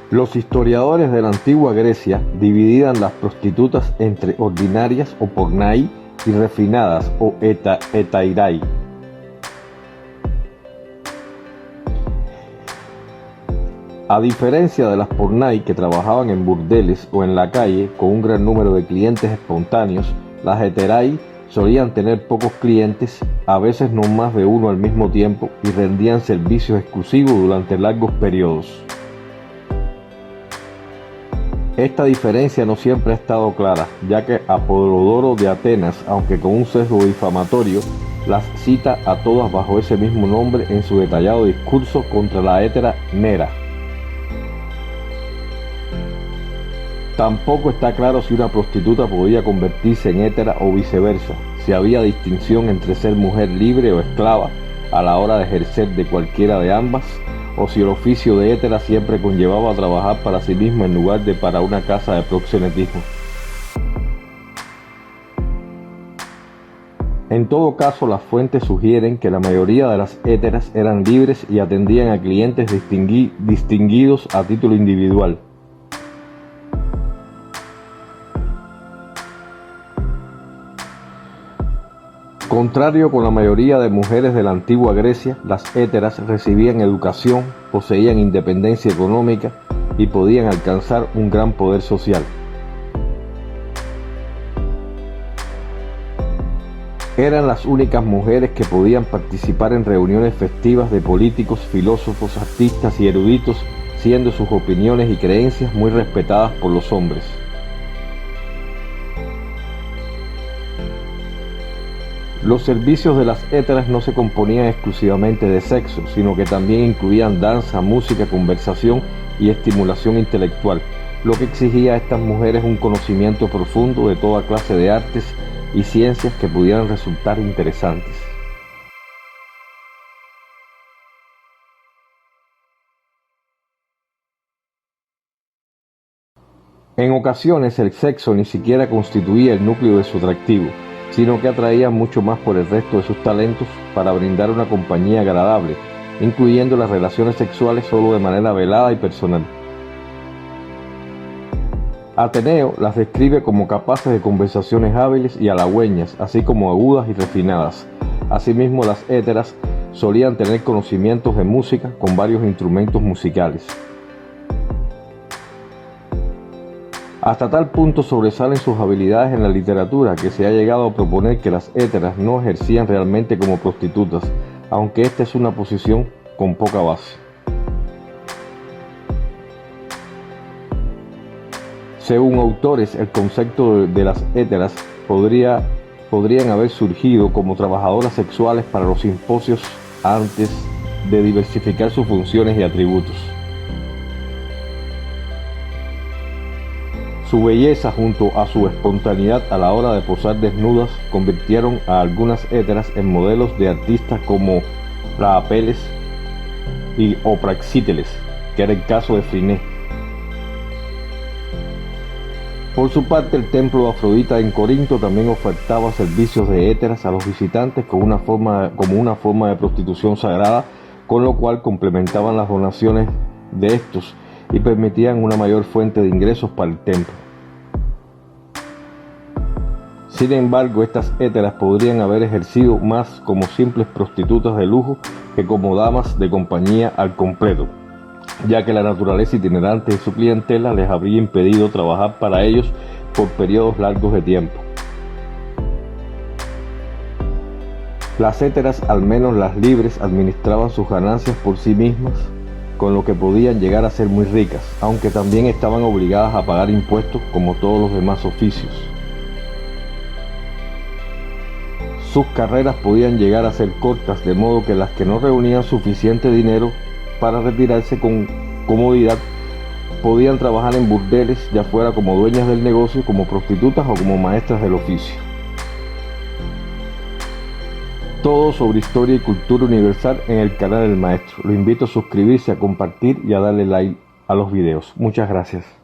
Los historiadores de la antigua Grecia dividían las prostitutas entre ordinarias o pornai y refinadas o hetairai. A diferencia de las pornai que trabajaban en burdeles o en la calle con un gran número de clientes espontáneos, las heterai solían tener pocos clientes, a veces no más de uno al mismo tiempo, y rendían servicios exclusivos durante largos periodos. Esta diferencia no siempre ha estado clara, ya que Apolodoro de Atenas, aunque con un sesgo difamatorio, las cita a todas bajo ese mismo nombre en su detallado discurso contra la hétera Nera. Tampoco está claro si una prostituta podía convertirse en hétera o viceversa, si había distinción entre ser mujer libre o esclava a la hora de ejercer de cualquiera de ambas, o si el oficio de hétera siempre conllevaba trabajar para sí misma en lugar de para una casa de proxenetismo. En todo caso, las fuentes sugieren que la mayoría de las héteras eran libres y atendían a clientes distinguidos a título individual. Contrario con la mayoría de mujeres de la antigua Grecia, las héteras recibían educación, poseían independencia económica y podían alcanzar un gran poder social. Eran las únicas mujeres que podían participar en reuniones festivas de políticos, filósofos, artistas y eruditos, siendo sus opiniones y creencias muy respetadas por los hombres. Los servicios de las héteras no se componían exclusivamente de sexo, sino que también incluían danza, música, conversación y estimulación intelectual, lo que exigía a estas mujeres un conocimiento profundo de toda clase de artes y ciencias que pudieran resultar interesantes. En ocasiones el sexo ni siquiera constituía el núcleo de su atractivo, sino que atraía mucho más por el resto de sus talentos para brindar una compañía agradable, incluyendo las relaciones sexuales solo de manera velada y personal. Ateneo las describe como capaces de conversaciones hábiles y halagüeñas, así como agudas y refinadas. Asimismo, las héteras solían tener conocimientos de música con varios instrumentos musicales. Hasta tal punto sobresalen sus habilidades en la literatura que se ha llegado a proponer que las héteras no ejercían realmente como prostitutas, aunque esta es una posición con poca base. Según autores, el concepto de las héteras podrían haber surgido como trabajadoras sexuales para los simposios antes de diversificar sus funciones y atributos. Su belleza junto a su espontaneidad a la hora de posar desnudas convirtieron a algunas héteras en modelos de artistas como la Apeles o Praxíteles, que era el caso de Friné. Por su parte, el templo de Afrodita en Corinto también ofertaba servicios de héteras a los visitantes como una forma de prostitución sagrada, con lo cual complementaban las donaciones de estos y permitían una mayor fuente de ingresos para el templo. Sin embargo, estas héteras podrían haber ejercido más como simples prostitutas de lujo que como damas de compañía al completo, ya que la naturaleza itinerante de su clientela les habría impedido trabajar para ellos por periodos largos de tiempo. Las héteras, al menos las libres, administraban sus ganancias por sí mismas, con lo que podían llegar a ser muy ricas, aunque también estaban obligadas a pagar impuestos como todos los demás oficios. Sus carreras podían llegar a ser cortas, de modo que las que no reunían suficiente dinero para retirarse con comodidad podían trabajar en burdeles, ya fuera como dueñas del negocio, como prostitutas o como maestras del oficio. Todo sobre historia y cultura universal en el canal del maestro. Lo invito a suscribirse, a compartir y a darle like a los videos. Muchas gracias.